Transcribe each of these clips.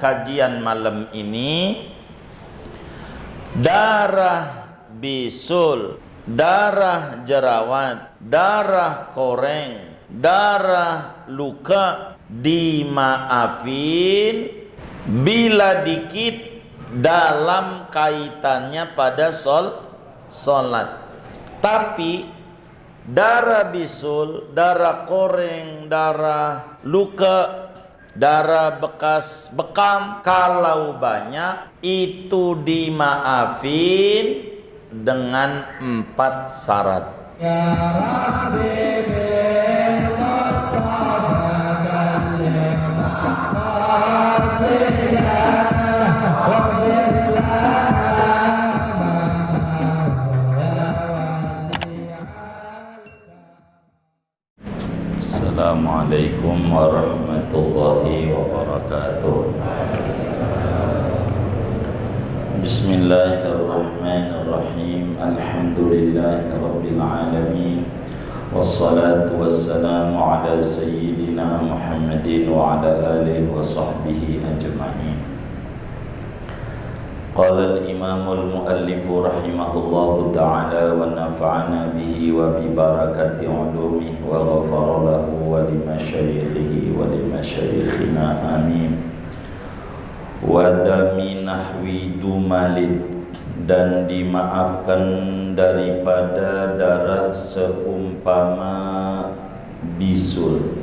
kajian malam ini, darah bisul, darah jerawat, darah koreng, darah luka dimaafin bila dikit dalam kaitannya pada sholat. Tapi darah bisul, darah koreng, darah luka, darah bekas bekam, kalau banyak itu dimaafin dengan 4 syarat. Ya Rabbi Assalamualaikum warahmatullahi wabarakatuh. Bismillahirrahmanirrahim. Alhamdulillahi rabbil alamin. Wassalatu wassalamu ala sayyidina Muhammadin wa ala alihi wa sahbihi ajma'in. Qala al-imamul muallifu rahimahullahu ta'ala wa nafa'ana bihi wa bi barakati ulumihi wa ghafara lahu wa li masyayikhihi wa li masyayikhina amin. Wa dami nahwi dumalid, dan dimaafkan daripada darah seumpama bisul,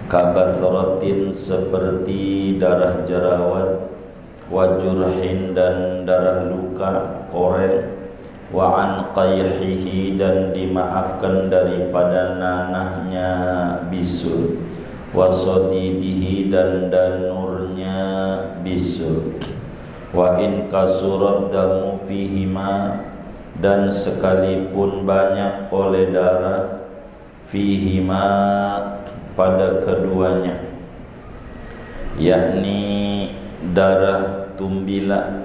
kabasratin seperti darah jerawat, wajurhin dan darah luka koreng, wa an qayhihi dan dimaafkan daripada nanahnya bisul, wa sadidihi dan danurnya bisul, wa in kasurat damu fihima, dan sekalipun banyak oleh darah fihima pada keduanya, yakni darah tumbila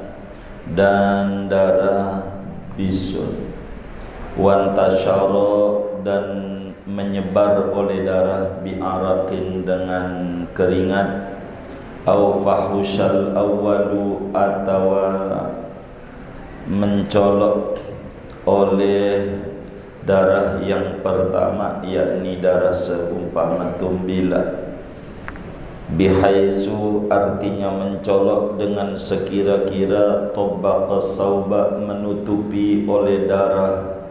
dan darah bisul, wantasyara dan menyebar oleh darah bi'araqin dengan keringat, au fahushal awwalu atau mencolok oleh darah yang pertama, yakni darah seumpama tumbila, bihaisu artinya mencolok dengan sekira-kira tobaqa sauba menutupi oleh darah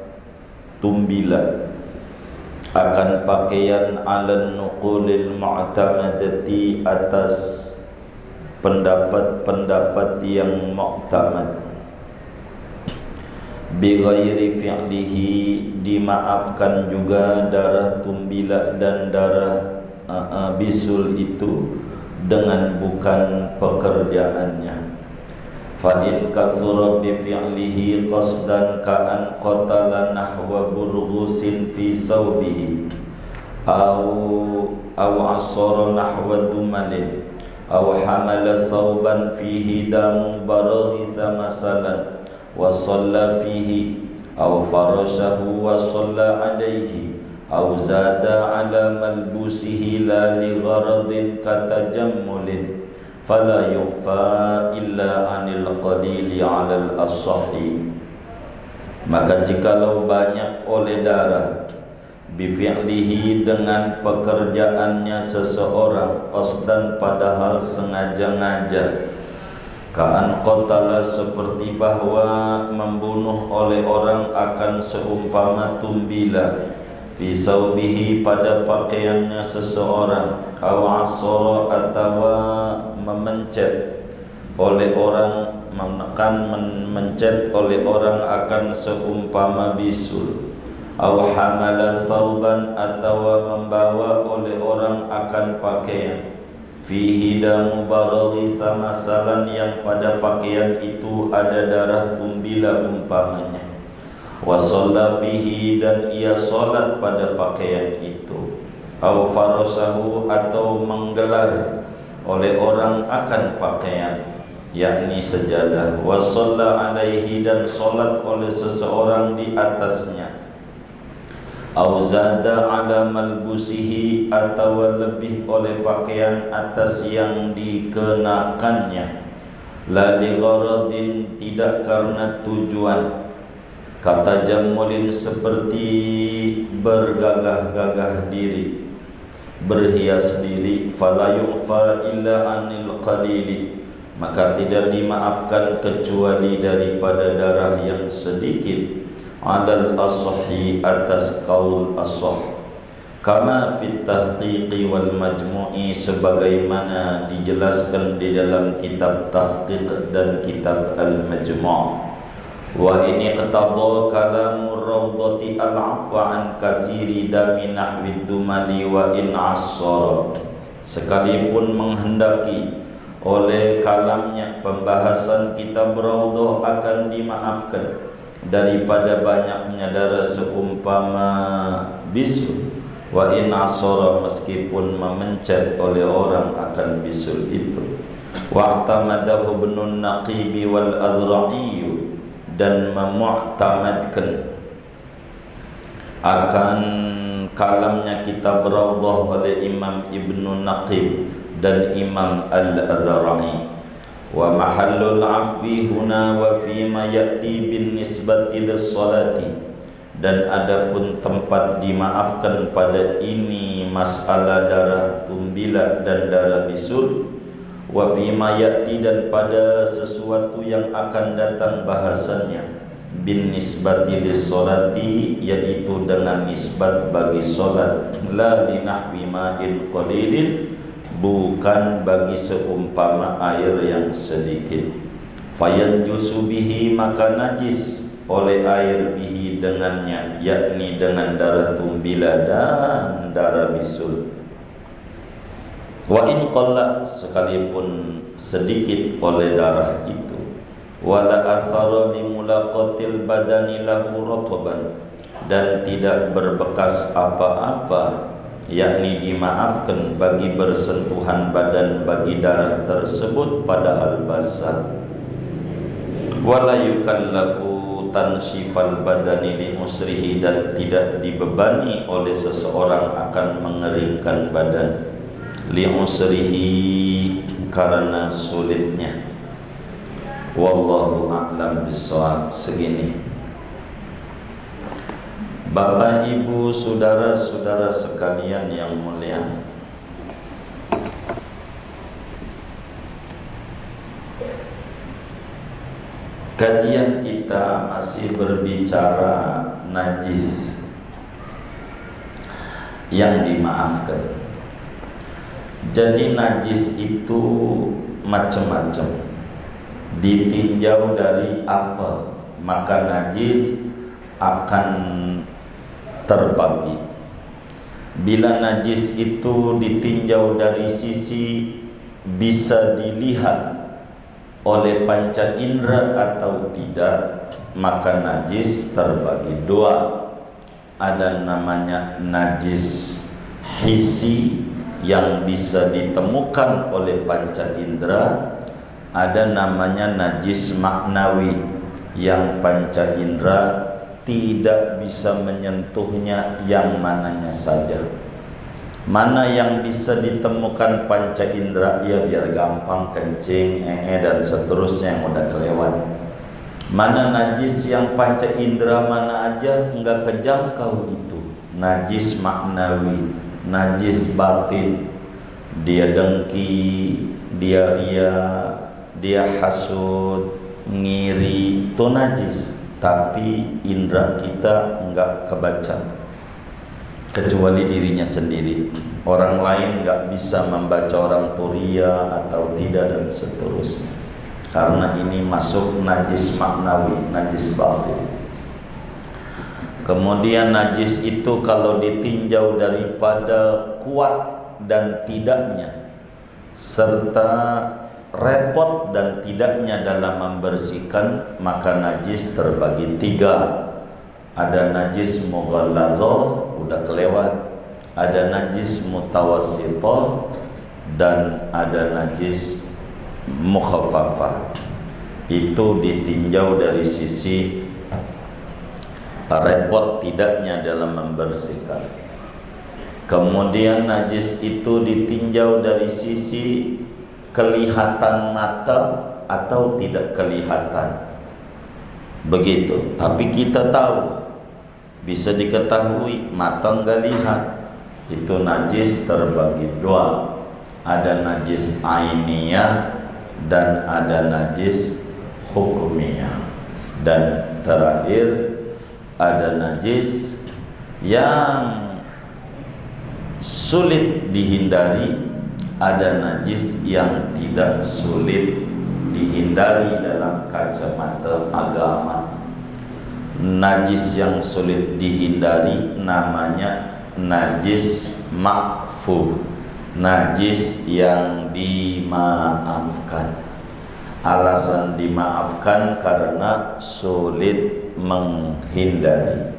tumbila akan pakaian ala nuqulil mu'tamadati, atas pendapat-pendapat yang mu'tamad. Bighairi fi'lihi, dimaafkan juga darah tumbila dan darah bisul itu dengan bukan pekerjaannya. Fa in kasura bi fi'lihi qasdan ka'an qatala nahwa burghusin fi sawbihi au asara nahwa dumalin au hamala sawban fihi damu baraghisa masalan wa shalla fihi au farashahu wa shalla alaihi au zada ala malbusihi la li gharadin katajammulin fala yu'fa illa anil qalili ala al-ashahi. Maka jikalau banyak oleh darah bifi'lihi dengan pekerjaannya seseorang, qasdan padahal sengaja-ngaja, ka'an qatala seperti bahwa membunuh oleh orang akan seumpama tumbila, fi saubihi pada pakaiannya seseorang, aw asara atau memencet oleh orang, mencet oleh orang akan seumpama bisul, aw hamala sauban atau membawa oleh orang akan pakaian, fihi damu baraghisa masalan yang pada pakaian itu ada darah tumbila umpamanya, wa shalla fihi dan ia salat pada pakaian itu, au farasahu atau menggelar oleh orang akan pakaian, yakni sejadah, wa shalla alaihi dan salat oleh seseorang di atasnya, au zada ala malbusihi, atau lebih oleh pakaian atas yang dikenakannya, la li gharadin, tidak karena tujuan, kata jamulin, seperti bergagah-gagah diri, berhias diri, fala yu'fa illa anil qalili, maka tidak dimaafkan kecuali daripada darah yang sedikit, alal asahhi, atas qaul asah, kama fit tahqiqi wal majmu'i, sebagaimana dijelaskan di dalam kitab tahqiq dan kitab al majmu'. Wa ini qatadha kalamur rawdati al afwa an kasiri dami nahwid dumali wa in asara, sekalipun menghendaki oleh kalamnya pembahasan kitab Raudhah akan dimaafkan daripada banyaknya darah seumpama bisul, wa in asara, meskipun memencet oleh orang akan bisul itu, wa tamadahu ibnun naqibi wal azra'i, dan memu'tamadkan akan kalamnya kitab Raudhah oleh Imam Ibnu Naqib dan Imam Al-Azra'i. Wa mahallul afwi huna wa fima ya'ti bin nisbati lis-salati, dan adapun tempat dimaafkan pada ini masalah darah tumbilah dan darah bisul, wa fima ya'ti, dan pada sesuatu yang akan datang bahasannya, bin nisbati lis-salati, yaitu dengan nisbat bagi salat, la li nahwi ma'in qalilin, bukan bagi seumpama air yang sedikit, fayanjusu bihi, maka najis oleh air bihi dengannya, yakni dengan darah tumbila dan darah bisul. Wa in qalla, sekalipun sedikit oleh darah itu, wala athara li mulaqatil badani lahu rataban, dan tidak berbekas apa-apa, yakni dimaafkan bagi bersentuhan badan bagi darah tersebut padahal basah. Wala yukallafu tanshifal badani li musrihi, dan tidak dibebani oleh seseorang akan mengeringkan badan, li musrihi, karena sulitnya. Wallahu a'lam bissawab. Segini. Bapak, Ibu, saudara-saudara sekalian yang mulia, kajian kita masih berbicara najis yang dimaafkan. Jadi najis itu macam-macam, ditinjau dari apa maka najis akan terbagi. Bila najis itu ditinjau dari sisi bisa dilihat oleh panca indera atau tidak, maka najis terbagi dua. Ada namanya najis hissi yang bisa ditemukan oleh panca indera, ada namanya najis maknawi yang panca indera tidak bisa menyentuhnya, yang mananya saja. Mana yang bisa ditemukan panca indera, ya biar gampang, kencing, dan seterusnya yang udah kelewat. Mana najis yang panca indera mana aja enggak kejangkau, itu najis maknawi, najis batin. Dia dengki, dia ria, dia hasud, ngiri, itu najis. Tapi indera kita enggak kebaca, kecuali dirinya sendiri. Orang lain enggak bisa membaca orang turia atau tidak dan seterusnya, karena ini masuk najis maknawi, najis batin. Kemudian najis itu kalau ditinjau daripada kuat dan tidaknya, serta repot dan tidaknya dalam membersihkan, maka najis terbagi tiga. Ada najis mughalladhah, udah kelewat. Ada najis mutawassithah, dan ada najis mukhaffafah. Itu ditinjau dari sisi repot tidaknya dalam membersihkan. Kemudian najis itu ditinjau dari sisi kelihatan mata atau tidak kelihatan, begitu. Tapi kita tahu, bisa diketahui, mata nggak lihat. Itu najis terbagi dua, ada najis ainiyah dan ada najis hukumiyah, dan terakhir ada najis yang sulit dihindari, ada najis yang tidak sulit dihindari dalam kacamata agama. Najis yang sulit dihindari namanya najis ma'fu, najis yang dimaafkan. Alasan dimaafkan karena sulit menghindari.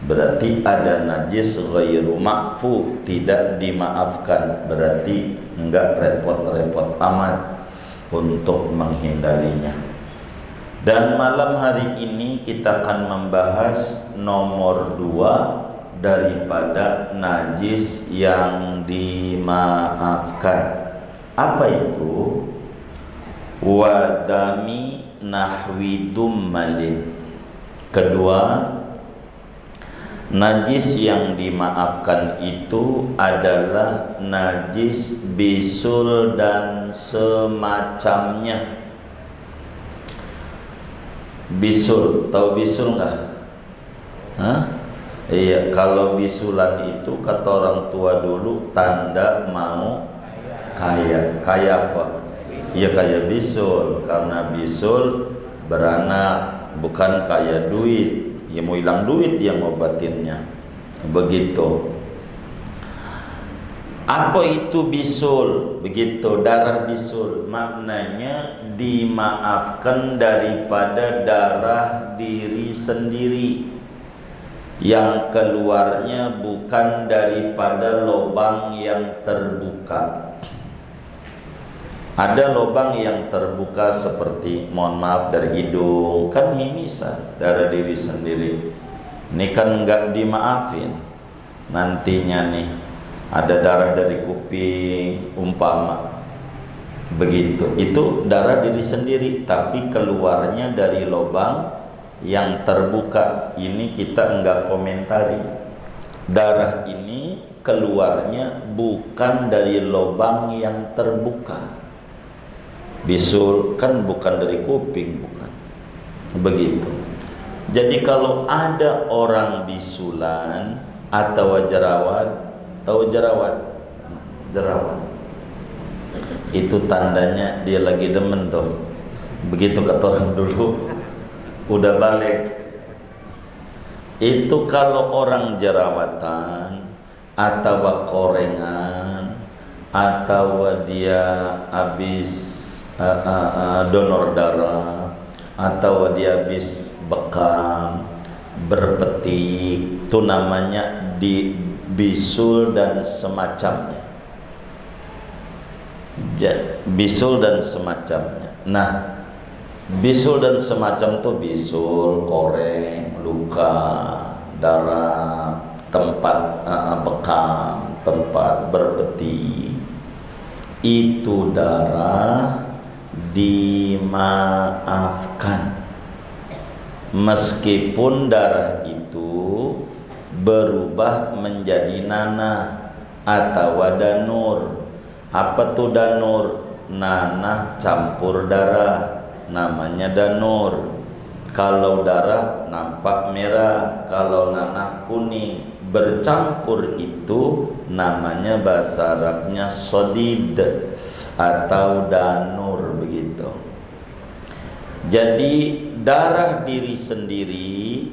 Berarti ada najis ghairu ma'fu, tidak dimaafkan, berarti enggak repot-repot amat untuk menghindarinya. Dan malam hari ini kita akan membahas nomor 2 daripada najis yang dimaafkan. Apa itu? Wadami nahwi dummalin. Kedua, najis yang dimaafkan itu adalah najis bisul dan semacamnya. Bisul, tahu bisul enggak? Hah? Iya, kalau bisulan itu kata orang tua dulu tanda mau kaya. Kaya apa? Iya, kaya bisul, karena bisul beranak, bukan kaya duit. Ya mau hilang duit dia ngobatinnya. Begitu. Apa itu bisul? Begitu, darah bisul maknanya dimaafkan daripada darah diri sendiri yang keluarnya bukan daripada lubang yang terbuka. Ada lubang yang terbuka seperti, mohon maaf, dari hidung, kan mimisan, darah diri sendiri. Ini kan enggak dimaafin. Nantinya nih ada darah dari kuping umpama, begitu, itu darah diri sendiri tapi keluarnya dari lubang yang terbuka. Ini kita enggak komentari. Darah ini keluarnya bukan dari lubang yang terbuka. Bisul kan bukan dari kuping, bukan, begitu. Jadi kalau ada orang bisulan atau jerawat, tahu jerawat? Jerawat itu tandanya dia lagi demen tuh. Begitu kata orang dulu, udah balik. Itu kalau orang jerawatan atau korengan atau dia habis donor darah atau dia habis bekam, berpetik, itu namanya di bisul dan semacamnya. Bisul dan semacamnya. Nah, bisul dan semacam itu bisul, koreng, luka, darah, tempat bekam, tempat berpetik, itu darah dimaafkan meskipun darah itu berubah menjadi nanah atau danur. Apa tuh danur? Nanah campur darah, namanya danur. Kalau darah nampak merah, kalau nanah kuning, bercampur itu namanya bahasa Arabnya sodid atau danur, begitu. Jadi darah diri sendiri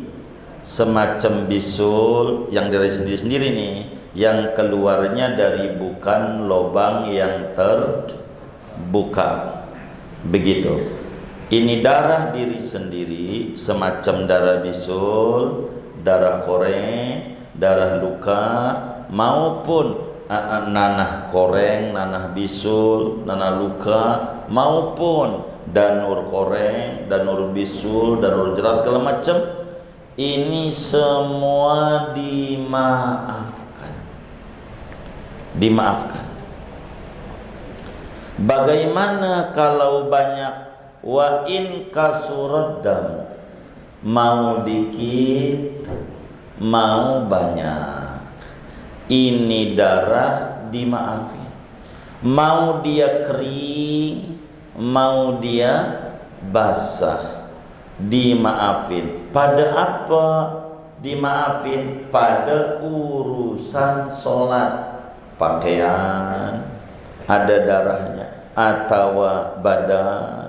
semacam bisul yang dari sendiri-sendiri nih, yang keluarnya dari bukan lubang yang terbuka, begitu. Ini darah diri sendiri semacam darah bisul, darah koreng, darah luka, maupun nanah koreng, nanah bisul, nanah luka, maupun danur koreng, danur bisul, danur jerat, segala macam. ini semua dimaafkan. Dimaafkan. Bagaimana kalau banyak? Wa in kasurat dam, mau dikit mau banyak, ini darah dimaafin. Mau dia kering, mau dia basah, dimaafin. Pada apa dimaafin? Pada urusan sholat, pakaian ada darahnya, atau badan,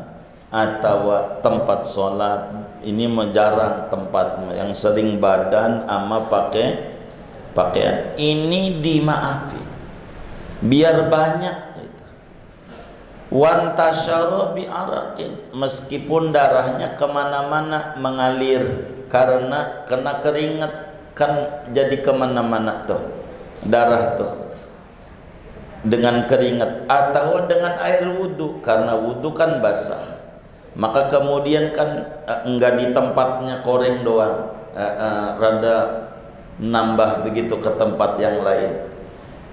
atau tempat sholat. Ini jarang tempat, yang sering badan ama pakaian. Ini dimaafin, biar banyak. Wantashara bi araqin, meskipun darahnya kemana-mana mengalir karena kena keringat, kan jadi kemana-mana tuh darah tuh dengan keringat, atau dengan air wudhu, karena wudhu kan basah, maka kemudian kan enggak di tempatnya koreng doang, rada nambah begitu ke tempat yang lain,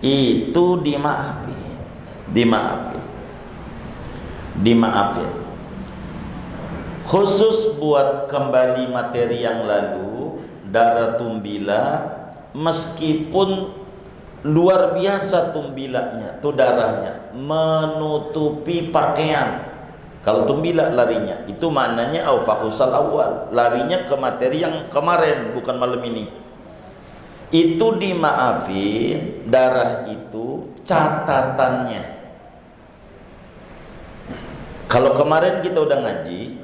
itu dimaafin. Khusus buat kembali materi yang lalu, darah tumbila meskipun luar biasa tumbilanya, tuh darahnya menutupi pakaian. Kalau tumbila larinya, itu maknanya aufahusal awal, larinya ke materi yang kemarin, bukan malam ini. Itu dimaafin, darah itu catatannya. Kalau kemarin kita udah ngaji,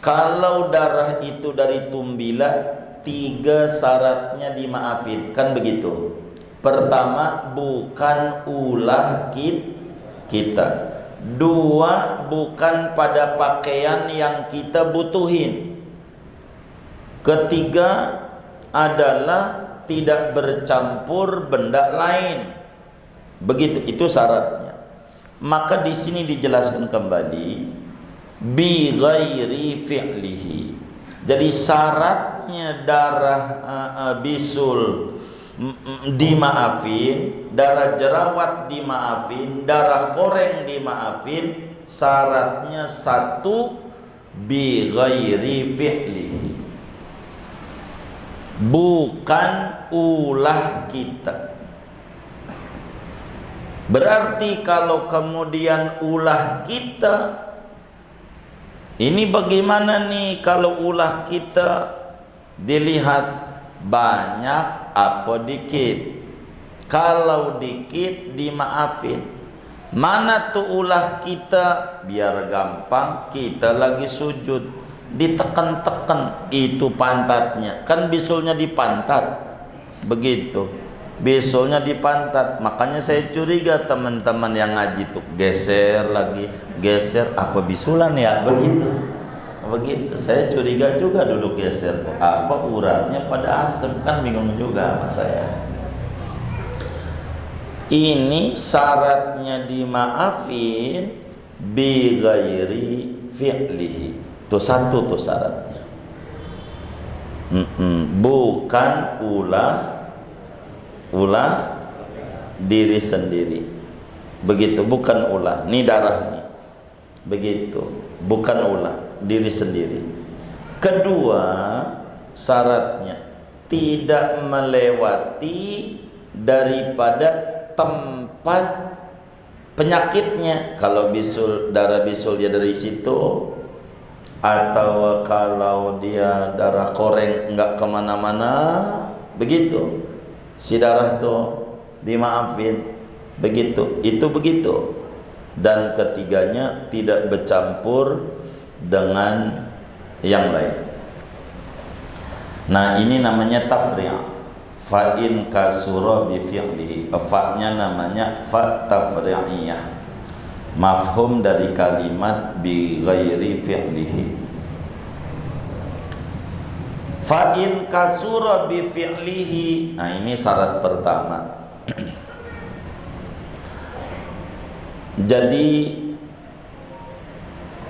kalau darah itu dari tumbila, 3 syaratnya dimaafin, kan begitu. Pertama, bukan ulah kita. 2, bukan pada pakaian yang kita butuhin. 3 adalah tidak bercampur benda lain. Begitu, itu syaratnya. Maka di sini dijelaskan kembali bi ghairi fi'lihi. Jadi syaratnya darah bisul dimaafin, darah jerawat dimaafin, darah koreng dimaafin. Syaratnya 1, bi ghairi fi'lihi, bukan ulah kita. Berarti kalau kemudian ulah kita, ini bagaimana nih kalau ulah kita dilihat banyak apa dikit? Kalau dikit dimaafin. Mana tuh ulah kita? Biar gampang, kita lagi sujud, ditekan-tekan itu pantatnya, kan bisulnya di pantat, begitu. Bisulnya di pantat. Makanya saya curiga teman-teman yang ngaji tuh geser lagi, geser, apa bisulan ya, begitu. Saya curiga juga duduk geser tuh, apa uratnya pada asem, kan bingung juga sama saya. Ini syaratnya dimaafin bi ghairi fi'lihi. Tuh 1 tuh syaratnya. Bukan ulah diri sendiri, begitu. Bukan ulah, ini darah nih, begitu. Bukan ulah diri sendiri. 2, syaratnya tidak melewati daripada tempat penyakitnya. Kalau bisul, darah bisul dia dari situ, atau kalau dia darah koreng enggak kemana-mana, begitu. Si darah tuh dimaafin, begitu. Itu begitu. Dan 3-nya tidak bercampur dengan yang lain. Nah, ini namanya tafri'. Fa in kasura bi fi'lihi. Fa-nya namanya fa tafri'iyah. Mafhum dari kalimat bi ghairi fi'lihi. Fa in kasura bi fi'lihi. Nah, ini syarat pertama. Jadi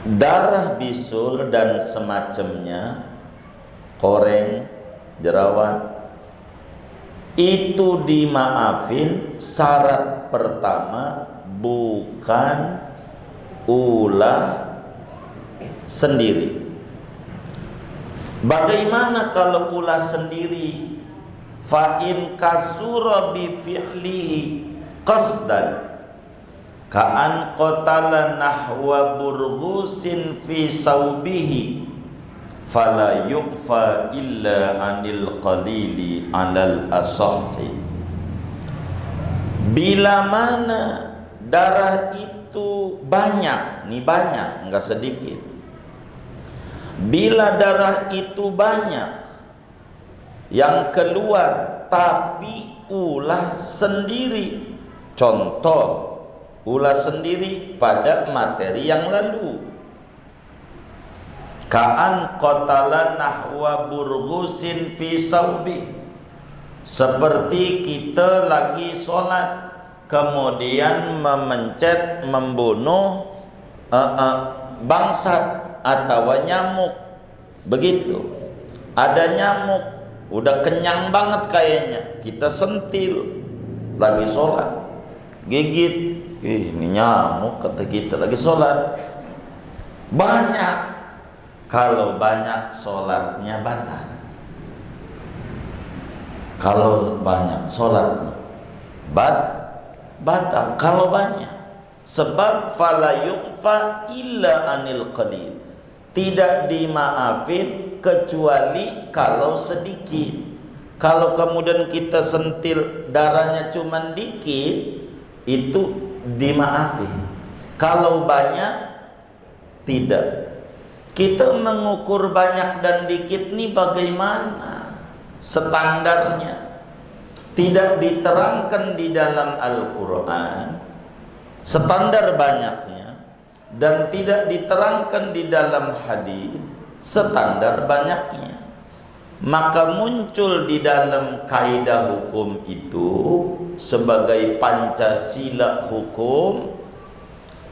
darah bisul dan semacamnya koreng, jerawat, itu dimaafin. Syarat pertama bukan ulah sendiri. Bagaimana kalau ulah sendiri? Fa in kasura bi fi'lihi qasdan ka'an qatala nahwa burghusin fi saubihi fala yu'fa illa anil qalili alal asahhi. Bila mana darah itu banyak, nih banyak, enggak sedikit. Bila darah itu banyak yang keluar tapi ulah sendiri, contoh ulah sendiri pada materi yang lalu, ka'an qatala nahwa burghusin fi saubi, seperti kita lagi sholat kemudian memencet, membunuh bangsat atau nyamuk. Begitu, ada nyamuk, udah kenyang banget kayaknya, kita sentil lagi sholat, gigit, ini nyamuk, kata kita lagi sholat. Banyak, kalau banyak sholatnya batal. Kalau banyak sholatnya batal kalau banyak. Sebab fala yu'fa illa anil qalil, tidak dimaafin kecuali kalau sedikit. Kalau kemudian kita sentil darahnya cuma dikit, itu dimaafin. Kalau banyak, tidak. Kita mengukur banyak dan dikit nih bagaimana standarnya? Tidak diterangkan di dalam Al-Quran standar banyaknya, dan tidak diterangkan di dalam hadis standar banyaknya. Maka muncul di dalam kaidah hukum itu sebagai Pancasila hukum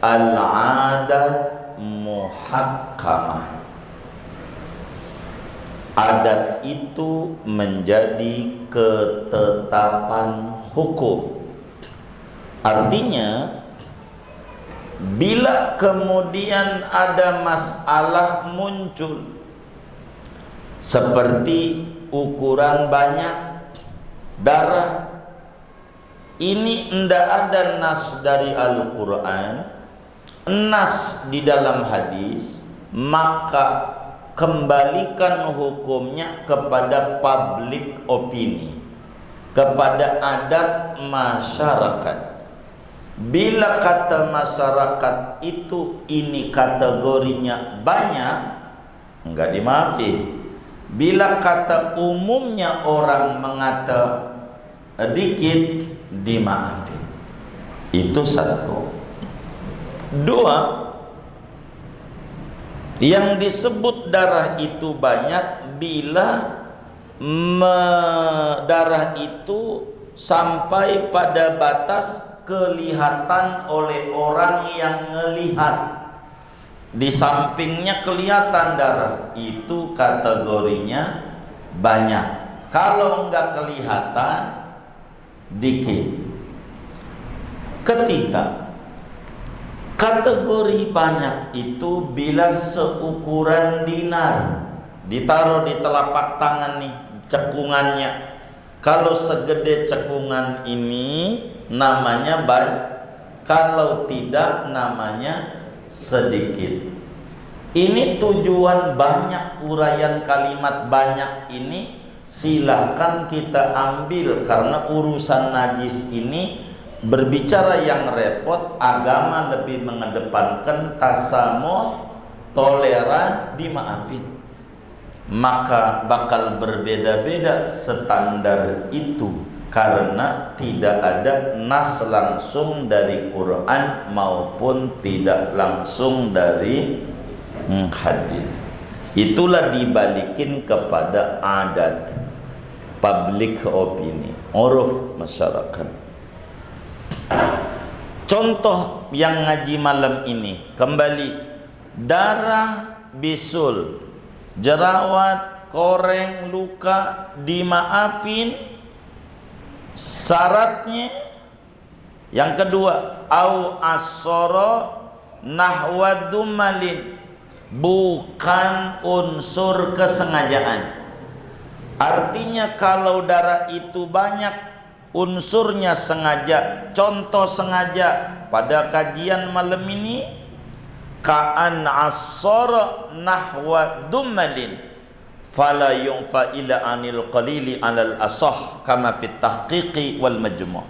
al-adat muhakkamah. Adat itu menjadi ketetapan hukum. Artinya, bila kemudian ada masalah muncul seperti ukuran banyak darah, ini tidak ada nas dari Al-Quran, nas di dalam hadis, maka kembalikan hukumnya kepada public opini, kepada adat masyarakat. Bila kata masyarakat itu ini kategorinya banyak, enggak dimaafin. Bila kata umumnya orang mengata dikit, dimaafin. Itu satu. Dua, yang disebut darah itu banyak bila darah itu sampai pada batas kelihatan oleh orang yang ngelihat. Di sampingnya kelihatan darah, itu kategorinya banyak. Kalau enggak kelihatan, dikit. Ketiga, kategori banyak itu bila seukuran dinar, ditaruh di telapak tangan nih cekungannya. Kalau segede cekungan ini namanya banyak, kalau tidak namanya sedikit. Ini tujuan banyak, uraian kalimat banyak ini silahkan kita ambil, karena urusan najis ini berbicara yang repot. Agama lebih mengedepankan tasamuh, toleran, dimaafin. Maka bakal berbeda-beda standar itu, karena tidak ada nas langsung dari Quran maupun tidak langsung dari hadis. Itulah dibalikin kepada adat, public opini, uruf masyarakat. Contoh yang ngaji malam ini, kembali darah bisul, jerawat, koreng, luka dimaafin. Syaratnya yang kedua, au asoro nahwa dumalin, bukan unsur kesengajaan. Artinya kalau darah itu banyak unsurnya sengaja, contoh sengaja pada kajian malam ini, ka'an asara nahwa dumalin fala yunfa ila anil qalili alal asah kama fit tahqiqi wal majmu'.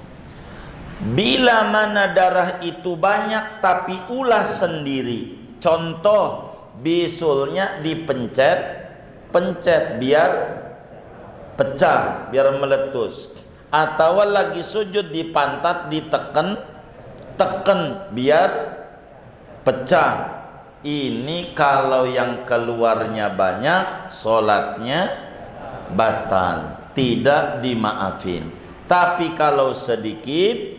Bila mana darah itu banyak tapi ulah sendiri, contoh bisulnya dipencet biar pecah, biar meletus, atau lagi sujud di pantat ditekan biar pecah. Ini kalau yang keluarnya banyak, sholatnya batal, tidak dimaafin. Tapi kalau sedikit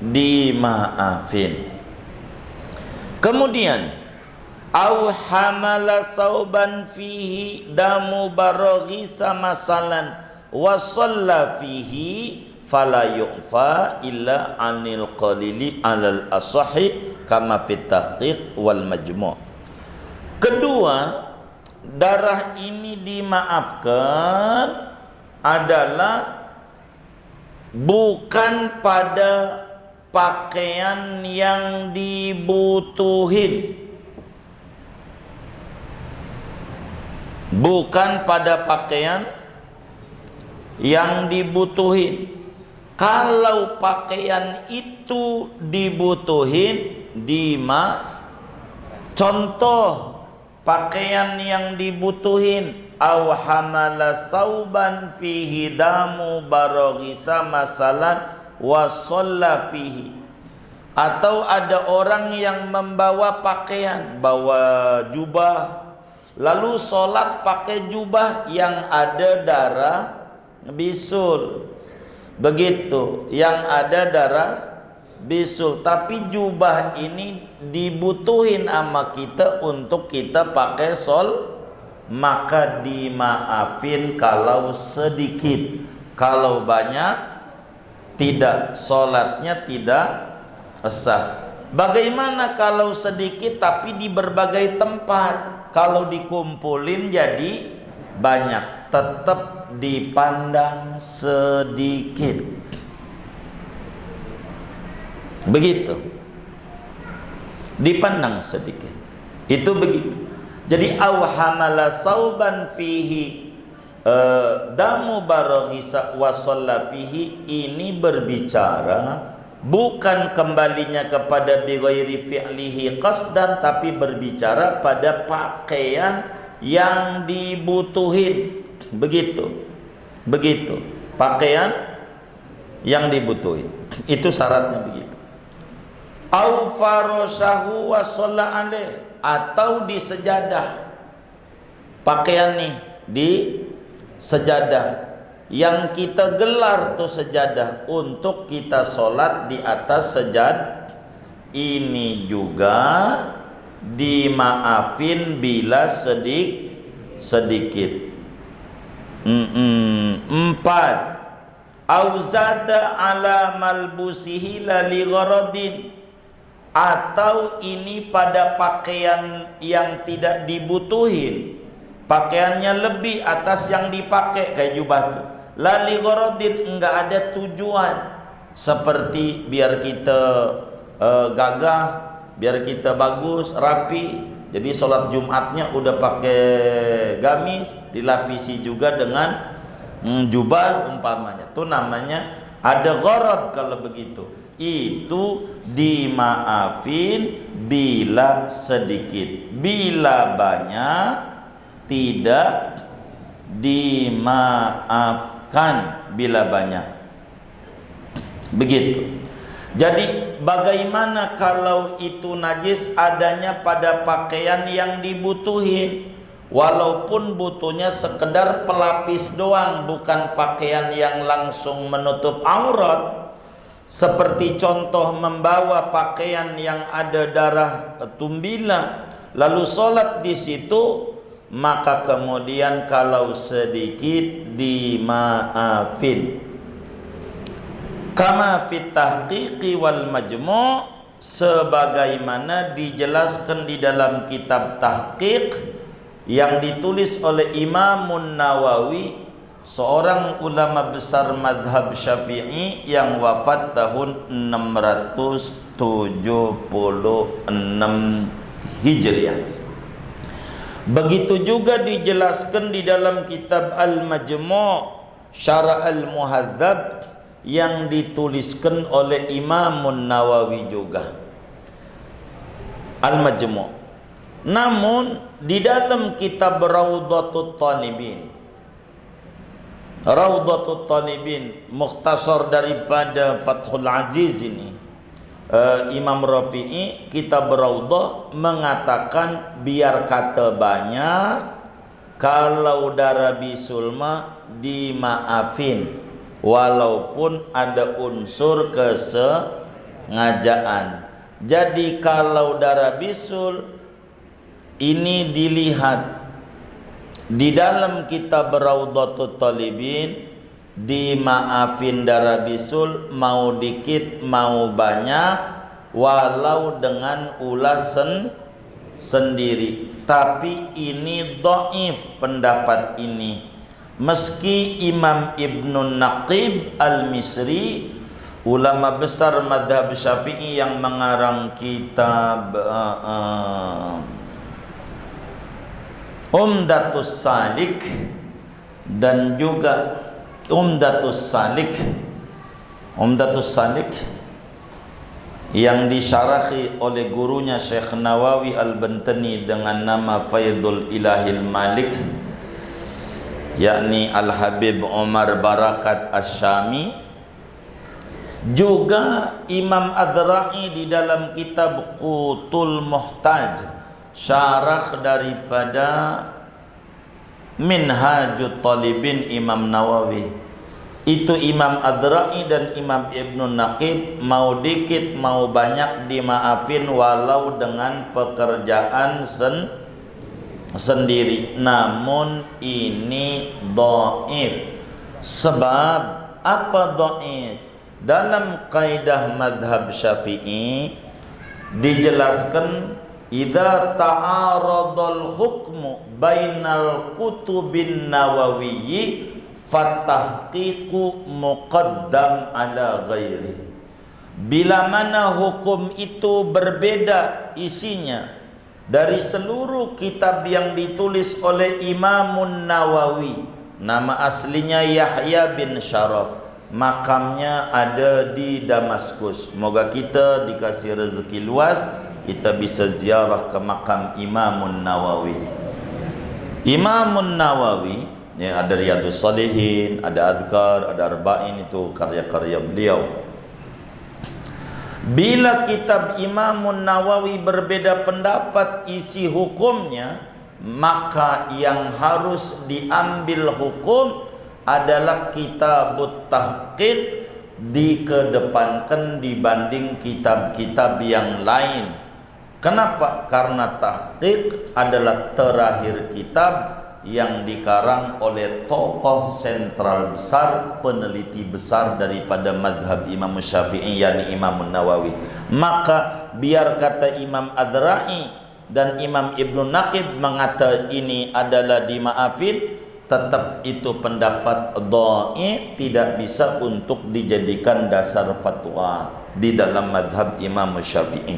dimaafin. Kemudian au hamala sauban fihi damu baraghisa masalan wa shalla fihi fala yu'fa illa anil qalili alal asahi kama fit tahqiq wal majmu'. Kedua, darah ini dimaafkan adalah bukan pada pakaian yang dibutuhin. Bukan pada pakaian yang dibutuhin. Kalau pakaian itu dibutuhin, contoh pakaian yang dibutuhin, au hamala sauban fihi damu baraghisa masalan wa shalla fihi, atau ada orang yang membawa pakaian, bawa jubah, lalu sholat pakai jubah yang ada darah bisul, begitu, yang ada darah bisul, tapi jubah ini dibutuhin sama kita untuk kita pakai maka dimaafin kalau sedikit. Kalau banyak tidak, sholatnya tidak sah. Bagaimana kalau sedikit tapi di berbagai tempat? Kalau dikumpulin jadi banyak, tetap dipandang sedikit. Begitu, dipandang sedikit. Itu begitu. Jadi au hamala sauban fihi damu baraghisa wa shalla fihi, ini berbicara bukan kembalinya kepada bighairi fi'lihi qasdan, tapi berbicara pada pakaian yang dibutuhin. Begitu. Pakaian yang dibutuhin. Itu syaratnya begitu. Au farashahu wa shalla alaih, atau di sejadah. Pakaian nih di sejadah yang kita gelar tuh sejadah untuk kita sholat di atas sejadah, ini juga dimaafin bila sedikit. 4 auzada ala malbusihi lali gharadin, atau ini pada pakaian yang tidak dibutuhin, pakaiannya lebih atas yang dipakai, kayak jubah tuh, lali gharadin, enggak ada tujuan, seperti biar kita gagah, biar kita bagus, rapi. Jadi sholat Jumatnya udah pakai gamis, dilapisi juga dengan jubah umpamanya. Itu namanya ada gharad. Kalau begitu itu dimaafin bila sedikit, bila banyak tidak dimaafkan bila banyak. Begitu. Jadi bagaimana kalau itu najis adanya pada pakaian yang dibutuhin, walaupun butuhnya sekedar pelapis doang, bukan pakaian yang langsung menutup aurat. Seperti contoh membawa pakaian yang ada darah tumbila, lalu sholat di situ maka kemudian kalau sedikit dimaafin. Kama fit tahqiqi wal majmu', sebagaimana dijelaskan di dalam kitab tahqiq yang ditulis oleh Imamun Nawawi, seorang ulama besar mazhab Syafi'i yang wafat tahun 676 Hijriah. Begitu juga dijelaskan di dalam kitab Al-Majmu' Syarah Al-Muhadzab yang dituliskan oleh Imamun Nawawi juga, Al-Majmu'. Namun di dalam kitab Raudhatut Talibin, Raudhatut Talibin mukhtasar daripada Fathul Aziz ini, Imam Rafi'i kitab Raudhah mengatakan biar kata banyak, kalau darah bisul mah dimaafin walaupun ada unsur kesengajaan. Jadi kalau darah bisul ini dilihat di dalam kitab Raudhatut Talibin, dimaafin darah bisul mau dikit mau banyak walau dengan ulasan sendiri. Tapi ini dhaif pendapat ini. Meski Imam Ibnu Naqib Al-Misri, ulama besar mazhab Syafi'i yang mengarang kitab Umdatus Salik dan juga Umdatus Salik yang disyarahi oleh gurunya Syekh Nawawi Al-Bantani dengan nama Faidul Ilahil Malik, yakni Al-Habib Umar Barakat Asy-Syami. Juga Imam Adrai di dalam kitab Qutul Muhtaj, syarah daripada Minhajut Talibin Imam Nawawi. Itu Imam Adrai dan Imam Ibnu Naqib mau dikit mau banyak dimaafin walau dengan pekerjaan sendiri. Namun ini dhaif. Sebab apa dhaif? Dalam kaidah mazhab Syafi'i dijelaskan, idza ta'aradal hukmu bainal kutubin nawawiyyi fatahqiqu muqaddam ala ghairi. Bila mana hukum itu berbeda isinya dari seluruh kitab yang ditulis oleh Imamun Nawawi, nama aslinya Yahya bin Syaraf, makamnya ada di Damaskus. Moga kita dikasih rezeki luas, kita bisa ziarah ke makam Imamun Nawawi. Imamun Nawawi ya, ada Riyadhus Shalihin, ada Adhkar, ada Arba'in, itu karya-karya beliau. Bila kitab Imamun Nawawi berbeda pendapat isi hukumnya, maka yang harus diambil hukum adalah kitabut tahqiq, dikedepankan dibanding kitab-kitab yang lain. Kenapa? Karena tahqiq adalah terakhir kitab yang dikarang oleh tokoh sentral besar, peneliti besar daripada mazhab Imam Syafi'i, yakni Imam Nawawi. Maka biar kata Imam Adrai dan Imam Ibnu Naqib mengata ini adalah dimaafin, tetap itu pendapat dhaif, tidak bisa untuk dijadikan dasar fatwa di dalam mazhab Imam Syafi'i.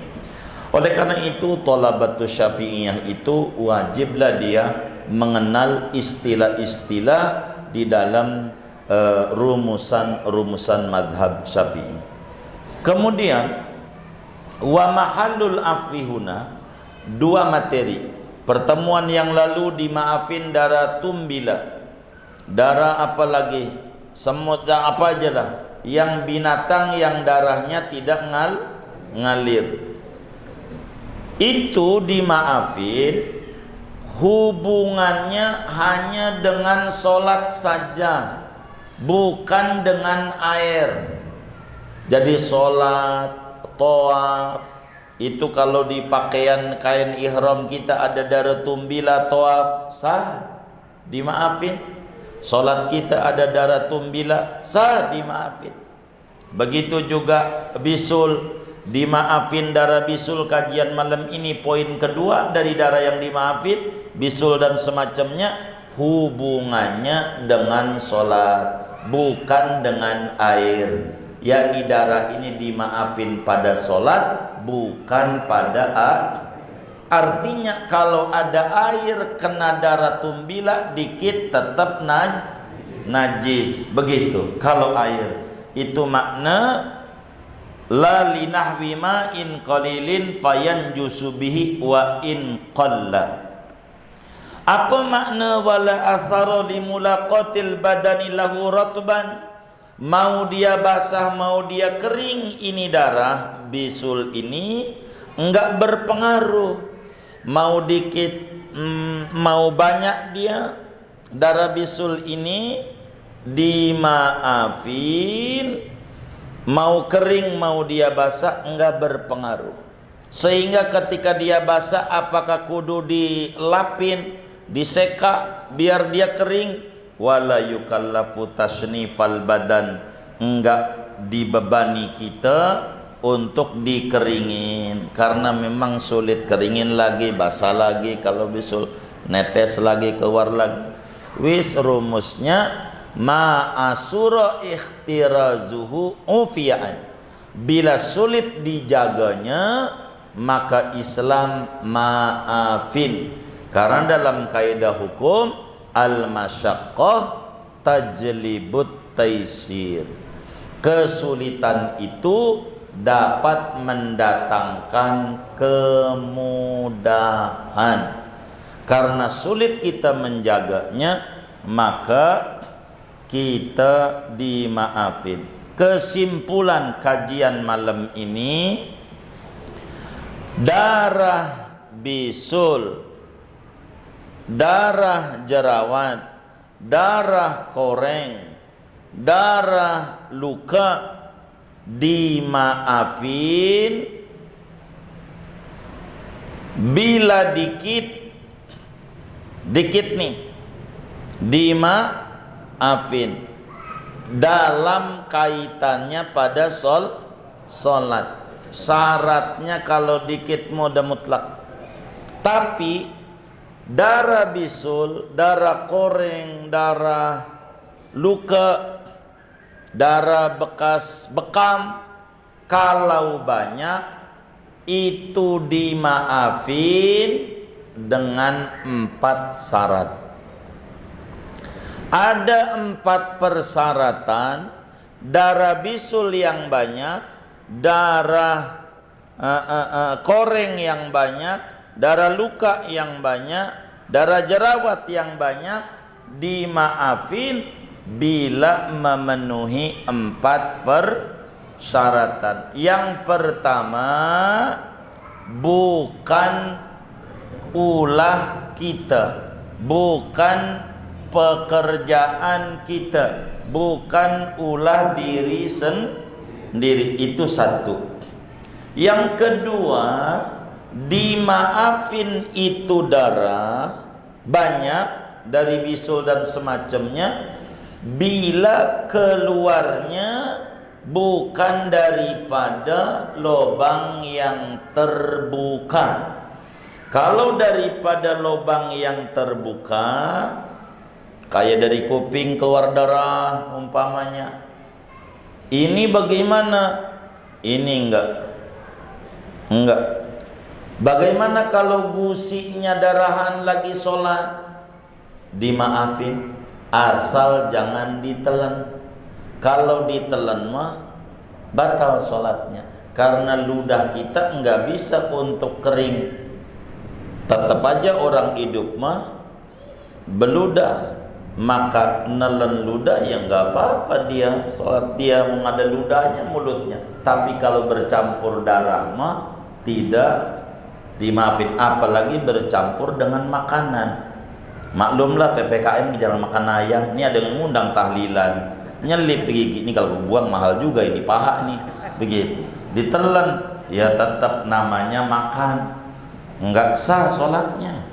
Oleh karena itu thalabatus Syafi'iyah itu wajiblah dia mengenal istilah-istilah di dalam rumusan-rumusan madhab Syafi'i. Kemudian wa mahallul afwi huna, dua materi. Pertemuan yang lalu dimaafin darah tumbila, darah apa lagi, semut, apa aja lah, yang binatang yang darahnya tidak ngalir, itu dimaafin. Hubungannya hanya dengan sholat saja, bukan dengan air. Jadi sholat, tawaf, itu kalau di pakaian kain ihram kita ada darah tumbila tawaf, sah, dimaafin. Salat kita ada darah tumbila, sah, dimaafin. Begitu juga bisul, dimaafin darah bisul. Kajian malam ini poin kedua dari darah yang dimaafin, bisul dan semacamnya, hubungannya dengan sholat, bukan dengan air. Yakni darah ini dimaafin pada sholat, bukan pada air. Artinya kalau ada air kena darah tumbila dikit tetap najis. Begitu kalau air. Itu makna la linahwi ma'in qalilin fayanjusu bihi wa in qalla. Apa makna wala asara limulaqatil badani lahu ratban? Mau dia basah mau dia kering, ini darah bisul ini enggak berpengaruh. Mau dikit mau banyak dia, darah bisul ini dimaafin. Mau kering mau dia basah enggak berpengaruh. Sehingga ketika dia basah apakah kudu dilapin, diseka biar dia kering? Wala yukallafu tasnifal badan, enggak dibebani kita untuk dikeringin, karena memang sulit keringin lagi, basah lagi, kalau bisul netes lagi, keluar lagi. Wis rumusnya ma'asura ikhtirazuhu ufiyaan, bila sulit dijaganya maka Islam maafin. Karena dalam kaidah hukum al-masyaqqah tajlibut taisir, kesulitan itu dapat mendatangkan kemudahan. Karena sulit kita menjaganya maka kita dimaafin. Kesimpulan kajian malam ini, darah bisul, darah jerawat, darah koreng, darah luka dimaafin bila dikit nih dimaafin dalam kaitannya pada sholat. Syaratnya kalau dikit mudah mutlak. Tapi darah bisul, darah koreng, darah luka, darah bekas bekam, kalau banyak itu dimaafin dengan 4 syarat. Ada 4 persyaratan darah bisul yang banyak, darah koreng yang banyak, darah luka yang banyak, darah jerawat yang banyak dimaafin bila memenuhi 4 persyaratan. Yang pertama, bukan ulah kita, bukan pekerjaan kita, bukan ulah diri sendiri. Itu satu. Yang kedua, dimaafin itu darah banyak dari bisul dan semacamnya bila keluarnya bukan daripada lubang yang terbuka. Kalau daripada lubang yang terbuka, kayak dari kuping keluar darah umpamanya, ini bagaimana? Ini enggak. Bagaimana kalau gusiknya darahan lagi sholat? Dimaafin, asal jangan ditelan. Kalau ditelan mah batal sholatnya, karena ludah kita enggak bisa untuk kering. Tetap aja orang hidup mah beludah, maka nelen ludah ya enggak apa-apa, dia sholat dia mau ada ludahnya mulutnya. Tapi kalau bercampur darah mah tidak dimaafin, apalagi bercampur dengan makanan. Maklumlah PPKM jangan makan ayam. Ini ada yang ngundang tahlilan, nyelip gigi. Ini kalau buang mahal juga ini paha nih. Begitu. Ditelan ya tetap namanya makan, enggak sah sholatnya.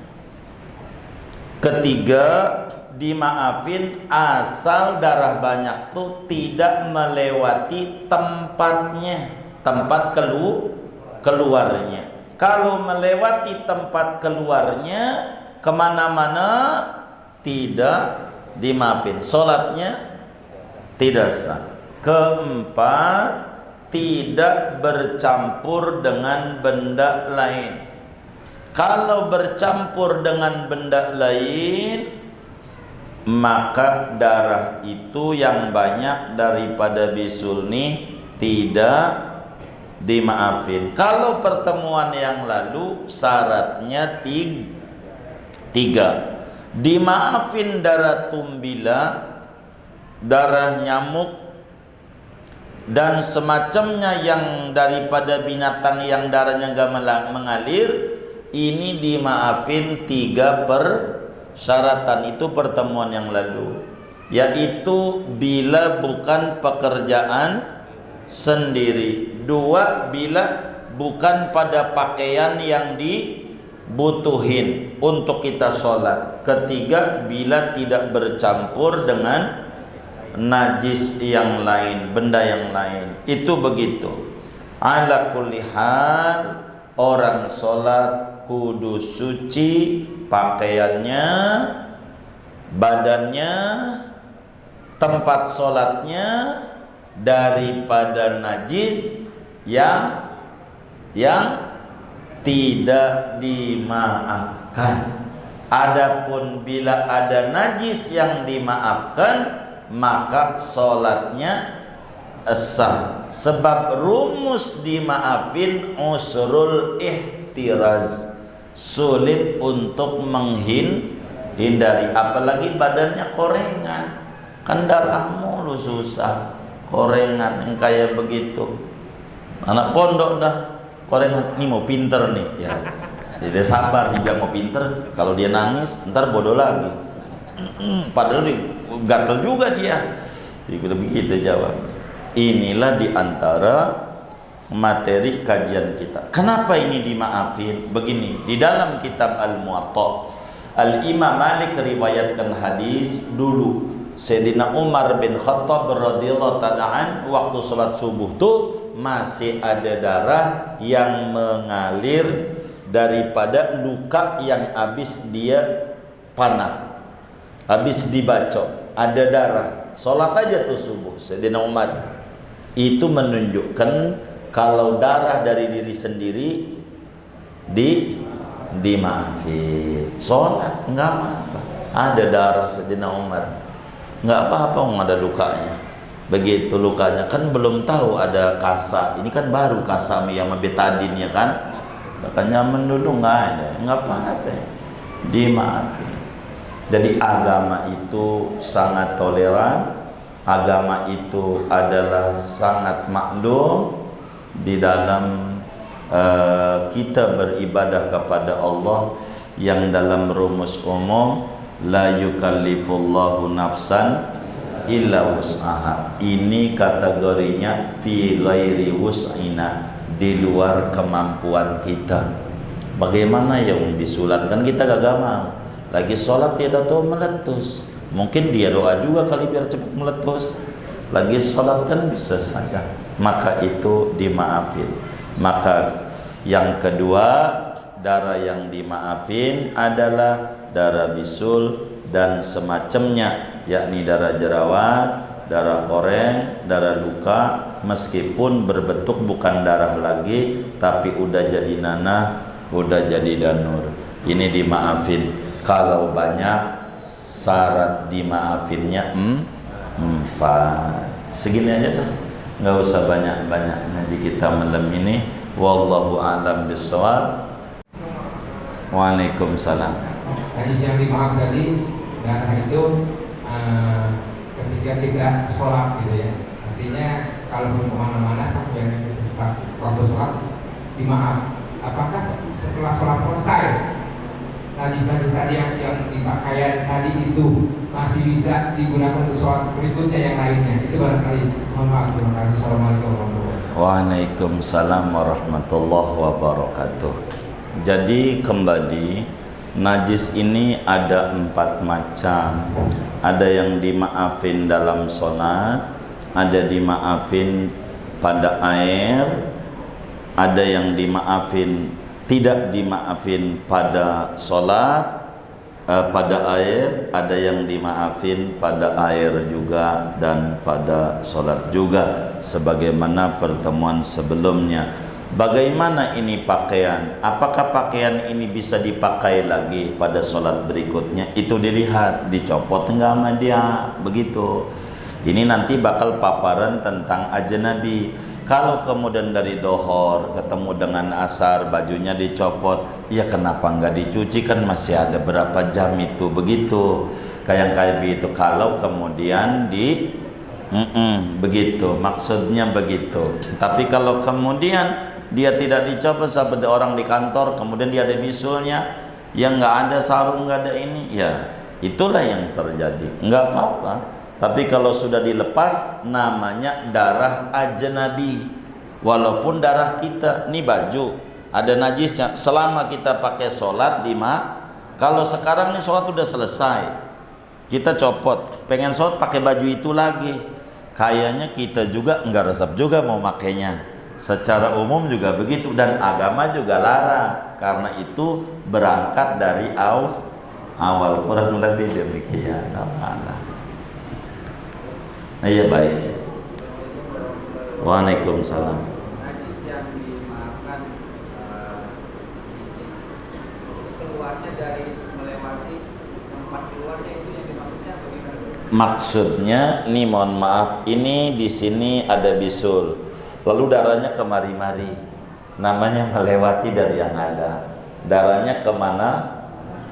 Ketiga, dimaafin asal darah banyak tuh tidak melewati tempatnya, tempat keluarnya. Kalau melewati tempat keluarnya kemana-mana tidak dimaafin, sholatnya tidak sah. Keempat, tidak bercampur dengan benda lain. Kalau bercampur dengan benda lain, maka darah itu yang banyak daripada bisul nih tidak dimaafin. Kalau pertemuan yang lalu syaratnya tiga. Dimaafin darah tumbila, darah nyamuk, dan semacamnya yang daripada binatang yang darahnya enggak mengalir. Ini dimaafin 3 persyaratan. Itu pertemuan yang lalu, yaitu bila bukan pekerjaan sendiri. 2, bila bukan pada pakaian yang dibutuhin untuk kita sholat. Ketiga, bila tidak bercampur dengan najis yang lain, benda yang lain. Itu begitu. Ala kulli hal, orang sholat kudu suci pakaiannya, badannya, tempat sholatnya daripada najis yang tidak dimaafkan. Adapun bila ada najis yang dimaafkan, maka sholatnya sah. Sebab rumus dimaafin usrul ihtiraz, sulit untuk menghindari. Apalagi badannya korengan, kan darah mulu susah. Korengan yang kayak begitu, anak pondok dah korengan. Ini mau pinter nih ya, jadi sabar, dia mau pinter. Kalau dia nangis ntar bodoh lagi, padahal gatel juga dia. Jadi begitu jawab. Inilah diantara materi kajian kita. Kenapa ini dimaafin? Begini, di dalam kitab Al-Muwatta, Al-Imam Malik riwayatkan hadis dulu Sayyidina Umar bin Khattab radhiyallahu ta'ala waktu sholat subuh tuh masih ada darah yang mengalir daripada luka yang habis dia panah, habis dibacok, ada darah. Sholat aja tuh subuh Sayyidina Umar. Itu menunjukkan kalau darah dari diri sendiri dimaafin. Sholat enggak apa-apa. Ada darah Sayyidina Umar, enggak apa-apa, enggak ada lukanya. Begitu lukanya, kan belum tahu ada kasa. Ini kan baru kasa yang betadin ya kan. Bahkan zaman dulu enggak ada, enggak apa-apa, dimaafin. Jadi agama itu sangat toleran. Agama itu adalah sangat maklum di dalam kita beribadah kepada Allah, yang dalam rumus umum la yukallifullahu nafsan illa wus'aha. Ini kategorinya fi ghairi wus'ina, di luar kemampuan kita. Bagaimana yang bisulan, kan kita gak mau. Lagi sholat dia tahu meletus, mungkin dia doa juga kali biar cepat meletus. Lagi sholat kan bisa saja, maka itu dimaafin. Maka yang kedua, darah yang dimaafin adalah darah bisul dan semacamnya, yakni darah jerawat, darah koreng, darah luka, meskipun berbentuk bukan darah lagi tapi udah jadi nanah, udah jadi danur. Ini dimaafin. Kalau banyak, syarat dimaafinnya 4. Segini aja lah, nggak usah banyak-banyak ngaji kita malam ini. Wallahu a'lam bishawab. Waalaikumsalam. Tadi yang dimaaf tadi, darah itu ketika kita sholat gitu ya. Artinya kalau kemana-mana yang waktu sholat dimaaf. Apakah setelah sholat selesai najis-najis tadi yang di pakaian tadi itu masih bisa digunakan untuk sholat berikutnya yang lainnya? Itu barangkali. Mohon maaf. Terima kasih. Assalamualaikum warahmatullahi wabarakatuh. Waalaikumsalam warahmatullahi wabarakatuh. Jadi kembali, najis ini ada 4 macam. Ada yang dimaafin dalam sholat, ada dimaafin pada air, ada yang dimaafin tidak dimaafin pada sholat, pada air, ada yang dimaafin pada air juga dan pada sholat juga, sebagaimana pertemuan sebelumnya. Bagaimana ini pakaian? Apakah pakaian ini bisa dipakai lagi pada sholat berikutnya? Itu dilihat, dicopot enggak sama dia, begitu. Ini nanti bakal paparan tentang ajnabi. Kalau kemudian dari dohor ketemu dengan asar, bajunya dicopot, ya kenapa enggak dicuci, kan masih ada berapa jam itu, begitu. Kayak begitu. Kalau kemudian begitu, maksudnya begitu. Tapi kalau kemudian dia tidak dicopot seperti orang di kantor, kemudian dia ada bisulnya, yang nggak ada sarung, nggak ada ini, ya itulah yang terjadi, nggak apa-apa. Tapi kalau sudah dilepas, namanya darah ajnabi. Walaupun darah kita, ini baju ada najisnya, selama kita pakai sholat kalau sekarang nih sholat udah selesai, kita copot, pengen sholat pakai baju itu lagi, kayaknya kita juga nggak resep juga mau makainya. Secara umum juga begitu, dan agama juga larang. Karena itu berangkat dari awal, kurang lebih demikian. Iya, baik. Waalaikumsalam. Najis yang dimaafkan keluarnya dari melewati tempat keluarnya, itu yang dimaksudnya bagaimana? Maksudnya, nih mohon maaf, ini di sini ada bisul, lalu darahnya kemari-mari, namanya melewati dari yang ada, darahnya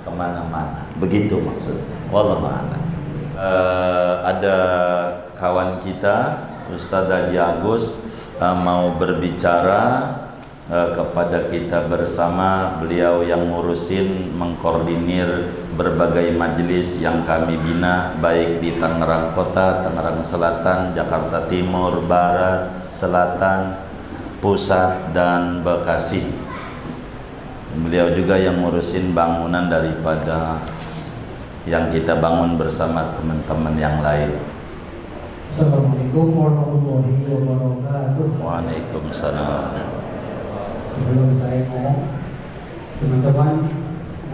kemana-mana, begitu maksudnya. Wallahu a'lam. Ada kawan kita Ustaz Haji Agus mau berbicara kepada kita bersama. Beliau yang ngurusin, mengkoordinir berbagai majelis yang kami bina, baik di Tangerang Kota, Tangerang Selatan, Jakarta Timur, Barat, Selatan, Pusat, dan Bekasi. Beliau juga yang ngurusin bangunan daripada yang kita bangun bersama teman-teman yang lain. Assalamualaikum warahmatullahi wabarakatuh. Waalaikumsalam. Sebelum saya ngomong, teman-teman,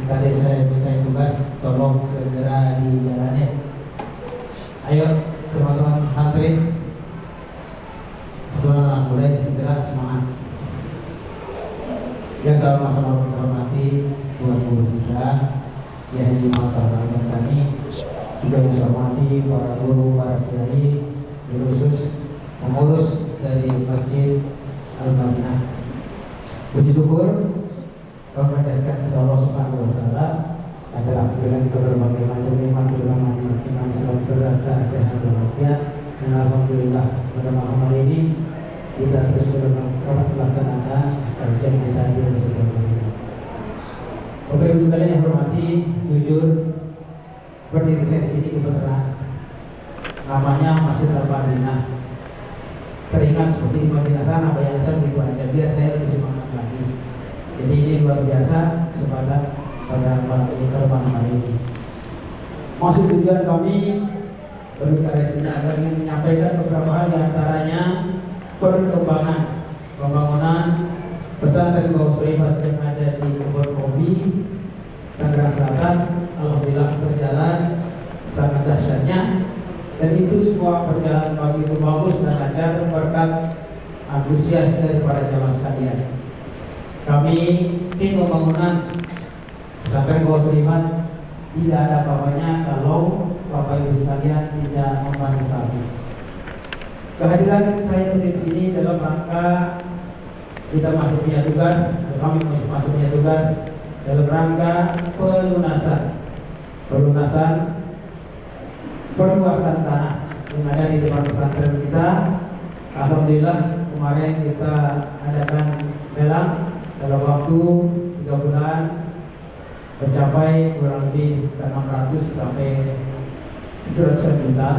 tadi saya minta tugas, tolong segera dijalani. Ayo teman-teman santri, teman-teman mulai segera semangat. Ya, sama-sama kita hormati Tuhan Yang Bertiga, yang dimaafkan kami, juga dihormati para guru, para kiai, khusus pengurus dari Masjid Al-Madinah. Puji syukur kepada Allah Subhanahu wa taala adalah dengan berbagai macam nikmat, terutama nikmat Islam serta sehat walafiat, dan alhamdulillah pada malam hari ini kita terus melaksanakan kajian kita di Masjid Al-Madinah. Bapak Ibu sekalian yang hormati, jujur berdiri saya di sini kebetulan namanya Masjid Al-Madinah. Teringat seperti di Madinah sana, bayang saya begitu aja, biar saya lebih semangat lagi. Jadi ini luar biasa kesempatan pada malam hari ini. Maksud tujuan kami berbicara di sini agar ingin menyampaikan beberapa hal, diantaranya perkembangan pembangunan pesantren Bawah Sulaiman yang ada di Kebon Kopi, Tangerang Selatan. Alhamdulillah berjalan sangat dahsyatnya, dan itu semua berjalan begitu bagus dan lancar berkat antusias dari para jamaah sekalian. Kami tim pembangunan pesantren Bawah Sulaiman tidak ada apa-apanya kalau Bapak Ibu sekalian tidak membantu kami. Kehadiran saya di sini dalam rangka kita masih punya tugas, kami masih punya tugas dalam rangka pelunasan perluasan tanah yang ada di depan pesantren kita. Alhamdulillah kemarin kita adakan lelang dalam waktu 3 bulan mencapai kurang lebih sekitar 600 sampai 700 juta.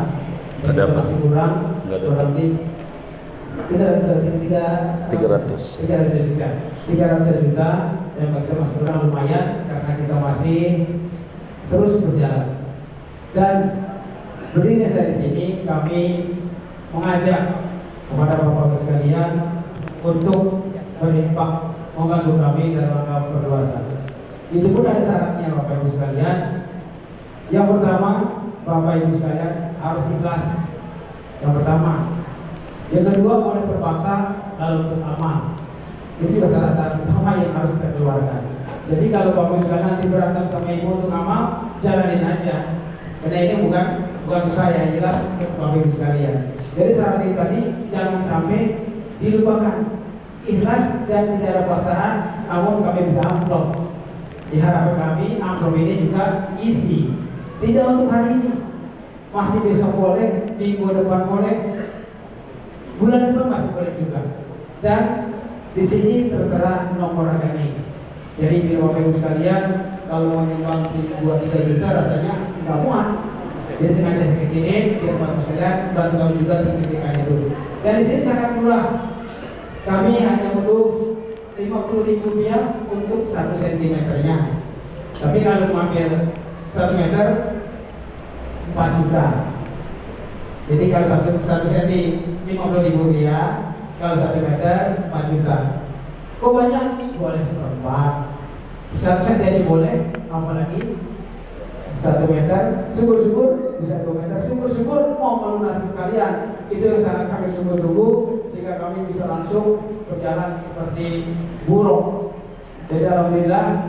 Jadi masih kurang lebih juta, dan bagi kita masih kurang lumayan karena kita masih terus berjalan. Dan berdiri saya di sini, kami mengajak kepada Bapak sekalian untuk berinfak membantu kami dalam rangka berpuasa. Itu pun ada syaratnya Bapak Ibu sekalian. Yang pertama, Bapak Ibu sekalian harus ikhlas. Yang pertama. Yang kedua, boleh terpaksa kalau untuk amal. Itu juga salah satu utama yang harus kita keluarkan. Jadi kalau Bapak Ibu sekalian nanti berantem sama ibu untuk amal, jalanin aja. Karena ini bukan saya yang jelas untuk Bapak Ibu sekalian. Jadi syarat ini tadi jangan sampai dilupakan. Ikhlas dan tidak ada paksaan, namun kami minta amplop. Diharapkan kami amplop ini juga isi. Tidak untuk hari ini, masih besok boleh, minggu depan boleh, bulan depan masih boleh juga. Dan di sini tertera nomor rekening. Jadi bila Bapak Ibu sekalian kalau mau nyumbang 2-3 juta rasanya nggak muat. Jadi sengaja saya kecilin, biar Bapak Ibu sekalian bantu kami juga tinggikan itu. Dan di sini sangat murah. Kami hanya butuh Rp50.000 untuk 1 cm-nya. Tapi kalau mau ambil 1 meter 4 juta. Jadi kalau 1 cm Rp50.000, kalau 1 meter 4 juta. Kok banyak? Boleh seperempat. 1 cm boleh, apalagi 1 meter. Syukur-syukur bisa 2 meter. Syukur-syukur mau melunasi sekalian. Itu yang sangat kami tunggu-tunggu sehingga kami bisa langsung berjalan seperti burung. Jadi alhamdulillah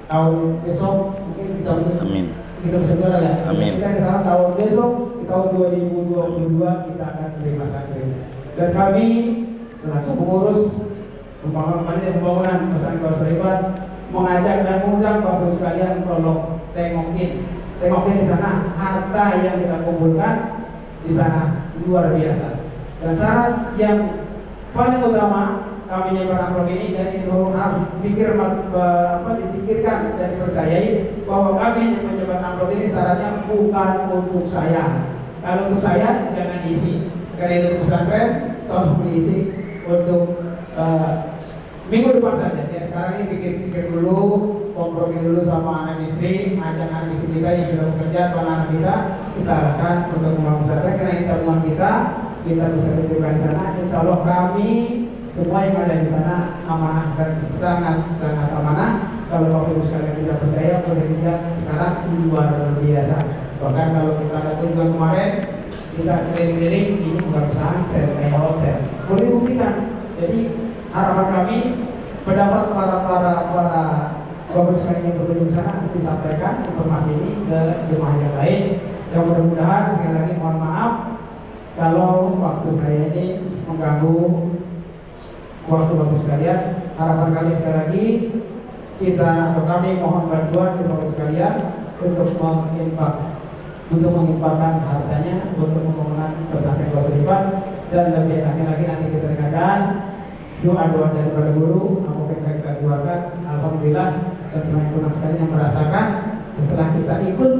tahun besok mungkin kita bisa jual ya. Amin. Kita kesana tahun besok di tahun 2022 kita akan terima santri. Dan kami selaku pengurus pembangunan pesantren Suribat mengajak dan mengundang Bapak sekalian tolong tengokin di sana harta yang kita kumpulkan di sana luar biasa. Dan syarat yang paling utama kami nyebar amplop ini, dan itu harus dipikirkan dan dipercayai bahwa kami yang menyebar amplop ini syaratnya bukan untuk saya. Kalau untuk saya jangan diisi, karena itu pesantren tolong diisi untuk minggu depan saja. Ya, sekarang ini pikir dulu, kompromi dulu sama anak istri, ajak anak istri kita yang sudah bekerja atau anak kita arahkan untuk membangun pesantren, karena ini tabungan kita bisa titipkan di sana. Insya Allah kami semua yang ada di sana amanah dan sangat amanah. Kalau Bapak Ibu sekalian tidak percaya, boleh tidak sekarang luar biasa. Bahkan kalau kita ada kunjungan kemarin, kita keliling-keliling, ini bukan pesantren, kayak hotel. Boleh buktikan. Jadi harapan kami, pendapat para Bapak Ibu sekalian yang berkunjung ke sana disampaikan informasi ini ke jemaah yang lain. Yang mudah-mudahan sekali lagi mohon maaf kalau waktu saya ini mengganggu waktu Bapak sekalian. Harapan kami sekali lagi kami mohon bantuan ke Bapak sekalian untuk menginfakkan hartanya untuk pembangunan pesantren Suribat. Dan lebih lagi nanti kita dengarkan doa-doa daripada guru apa yang kita keluarkan. Alhamdulillah dan teman-teman sekalian yang merasakan setelah kita ikut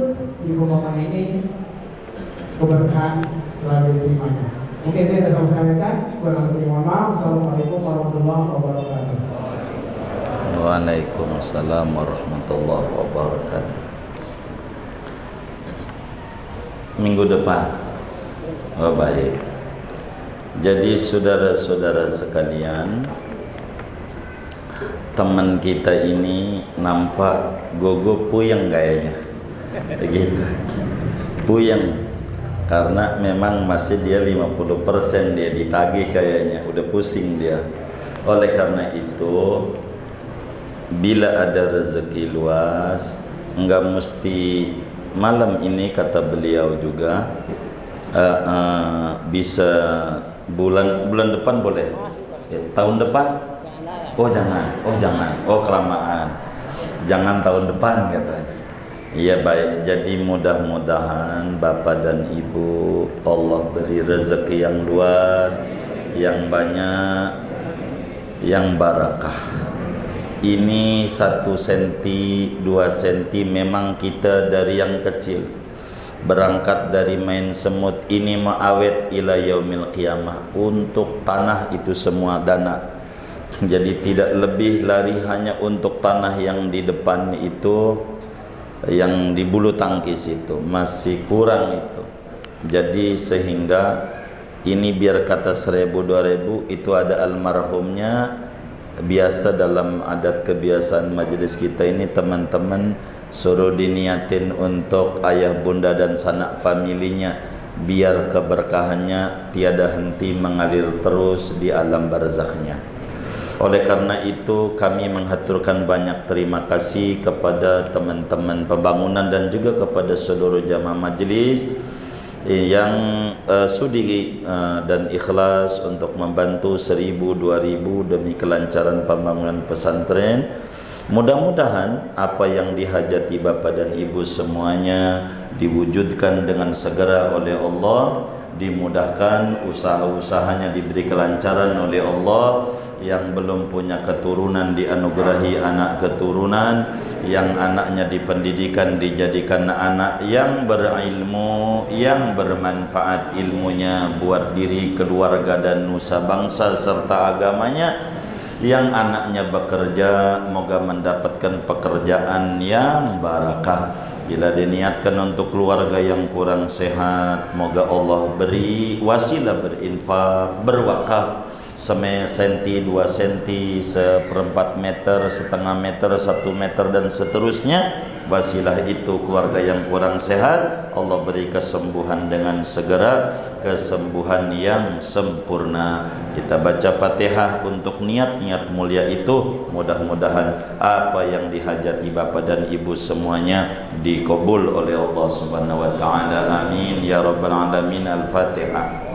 di pembangunan ini keberkahan selalu diterimanya. Mungkin itu yang saya sampaikan. Kurang lebih mohon maaf. Assalamualaikum warahmatullahi wabarakatuh. Waalaikumsalam warahmatullahi wabarakatuh. Minggu depan. Oh baik. Jadi saudara-saudara sekalian, teman kita ini nampak gogo puyeng kayaknya. Begitu. Puyeng. Karena memang masih dia 50% dia ditagih kayaknya, udah pusing dia. Oleh karena itu, bila ada rezeki luas, enggak mesti malam ini, kata beliau juga, bisa bulan depan boleh, ya, tahun depan. Oh jangan, kelamaan, jangan tahun depan katanya. Iya baik, jadi mudah-mudahan Bapak dan Ibu Allah beri rezeki yang luas, yang banyak, yang barakah. Ini 1 senti, 2 senti memang kita dari yang kecil. berangkat dari main semut ini ma'awet ila yaumil qiyamah. Untuk tanah itu semua dana. Jadi tidak lebih lari hanya untuk tanah yang di depan itu, yang di bulu tangkis itu, masih kurang itu. Jadi sehingga ini biar kata 1000-2000 itu ada almarhumnya. Biasa dalam adat kebiasaan majelis kita ini teman-teman suruh diniatin untuk ayah bunda dan sanak familinya, biar keberkahannya tiada henti mengalir terus di alam barzakhnya. Oleh karena itu kami menghaturkan banyak terima kasih kepada teman-teman pembangunan dan juga kepada seluruh jamaah majelis yang sudi dan ikhlas untuk membantu 1000-2000 demi kelancaran pembangunan pesantren. Mudah-mudahan apa yang dihajati Bapak dan Ibu semuanya diwujudkan dengan segera oleh Allah, dimudahkan usaha-usahanya, diberi kelancaran oleh Allah. Yang belum punya keturunan dianugerahi anak keturunan, yang anaknya dipendidikan dijadikan anak yang berilmu, yang bermanfaat ilmunya buat diri, keluarga dan nusa bangsa serta agamanya. Yang anaknya bekerja, moga mendapatkan pekerjaan yang barakah. Bila diniatkan untuk keluarga yang kurang sehat, moga Allah beri wasilah berinfak, berwakaf senti, 2 senti, 1/4 meter, setengah meter, 1 meter dan seterusnya. Wasilah itu keluarga yang kurang sehat, Allah beri kesembuhan dengan segera, kesembuhan yang sempurna. Kita baca Fatihah untuk niat-niat mulia itu. Mudah-mudahan apa yang dihajati Bapak dan Ibu semuanya dikabul oleh Allah Subhanahu wa taala. Amin ya rabbal alamin. Al-Fatihah.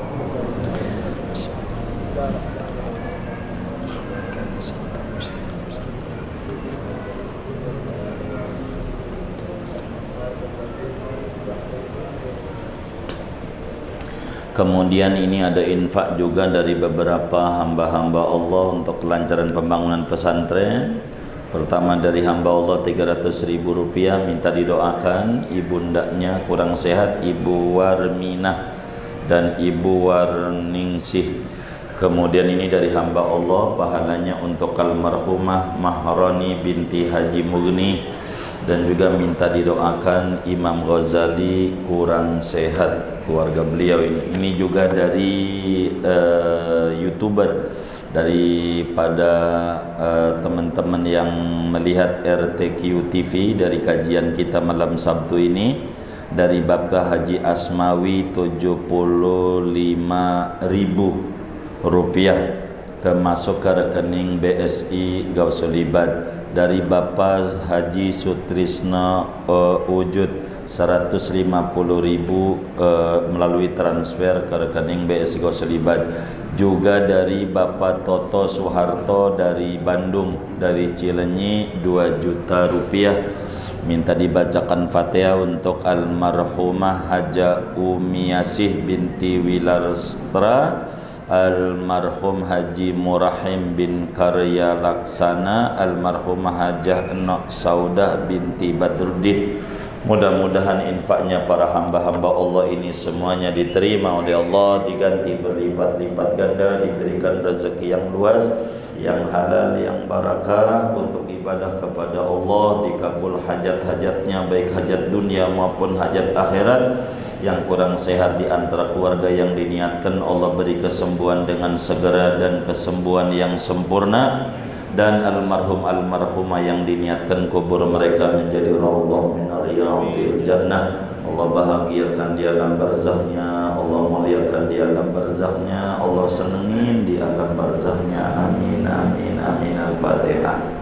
Kemudian ini ada infak juga dari beberapa hamba-hamba Allah untuk kelancaran pembangunan pesantren. Pertama dari hamba Allah 300.000 rupiah, minta didoakan ibundanya kurang sehat, Ibu Warminah dan Ibu Warningsih. Kemudian ini dari hamba Allah, pahalanya untuk almarhumah Mahrani binti Haji Mugni, dan juga minta didoakan Imam Ghazali kurang sehat keluarga beliau ini. Ini juga dari YouTuber, daripada teman-teman yang melihat RTQ TV dari kajian kita malam Sabtu ini, dari Bapak Haji Asmawi 75.000 rupiah masuk ke rekening BSI Gausulibat. Dari Bapak Haji Sutrisno Wujud 150.000 melalui transfer ke rekening BSI Gausulibat. Juga dari Bapak Toto Soeharto dari Bandung, dari Cilenyi 2 juta rupiah, minta dibacakan Fatihah untuk almarhumah Haja Umiyasih binti Wilarstra, almarhum Haji Murahim bin Karya Laksana, almarhumah Hajah Nok Saudah binti Badruddin. Mudah-mudahan infaknya para hamba-hamba Allah ini semuanya diterima oleh Allah, diganti berlipat-lipat ganda, diberikan rezeki yang luas, yang halal, yang barakah untuk ibadah kepada Allah, dikabul hajat-hajatnya, baik hajat dunia maupun hajat akhirat. Yang kurang sehat di antara keluarga yang diniatkan, Allah beri kesembuhan dengan segera dan kesembuhan yang sempurna. Dan almarhum-almarhumah yang diniatkan kubur mereka menjadi raudhah min riyadhil jannah, Allah bahagiakan di alam barzakhnya, Allah muliakan di alam barzakhnya, Allah senengin di alam barzakhnya. Amin amin amin. Al-Fatihah.